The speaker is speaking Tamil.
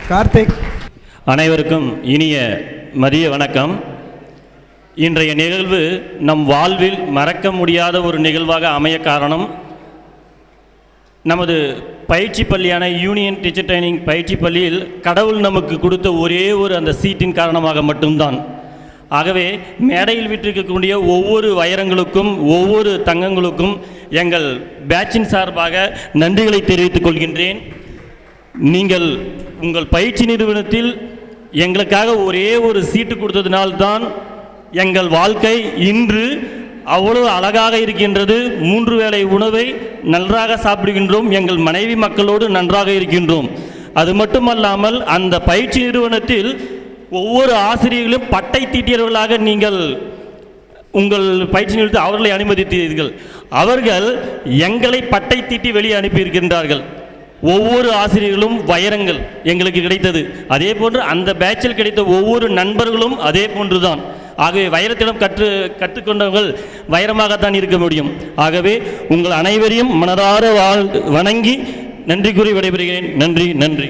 கார்த்திக். அனைவருக்கும் இனிய மதிய வணக்கம். இன்றைய நிகழ்வு நம் வாழ்வில் மறக்க முடியாத ஒரு நிகழ்வாக அமைய காரணம் நமது பயிற்சி பள்ளியான யூனியன் டீச்சர் ட்ரைனிங் பயிற்சி பள்ளியில் கடவுள் நமக்கு கொடுத்த ஒரே ஒரு அந்த சீட்டின் காரணமாக மட்டும்தான். ஆகவே மேடையில் விட்டிருக்கக்கூடிய ஒவ்வொரு வைரங்களுக்கும் ஒவ்வொரு தங்கங்களுக்கும் எங்கள் பேட்சின் சார்பாக நன்றிகளை தெரிவித்துக் கொள்கின்றேன். நீங்கள் உங்கள் பயிற்சி நிறுவனத்தில் எங்களுக்காக ஒரே ஒரு சீட்டு கொடுத்ததினால்தான் எங்கள் வாழ்க்கை இன்று அவ்வளவு அழகாக இருக்கின்றது. 3 வேளை உணவை நன்றாக சாப்பிடுகின்றோம். எங்கள் மனைவி மக்களோடு நன்றாக இருக்கின்றோம். அது மட்டுமல்லாமல் அந்த பயிற்சி நிறுவனத்தில் ஒவ்வொரு ஆசிரியர்களும் பட்டை தீட்டியவர்களாக நீங்கள் உங்கள் பயிற்சி நிறுவனத்தில் அவர்களை அனுமதித்தீர்கள். அவர்கள் எங்களை பட்டை தீட்டி வெளியே அனுப்பியிருக்கின்றார்கள். ஒவ்வொரு ஆசிரியர்களும் வைரங்கள் எங்களுக்கு கிடைத்தது. அதே போன்று அந்த பேட்சில் கிடைத்த ஒவ்வொரு நண்பர்களும் அதே போன்றுதான். ஆகவே வைரத்திடம் கற்றுக்கொண்டவர்கள் வைரமாகத்தான் இருக்க முடியும். ஆகவே உங்கள் அனைவரையும் மனதார வணங்கி நன்றி கூறி விடைபெறுகிறேன். நன்றி.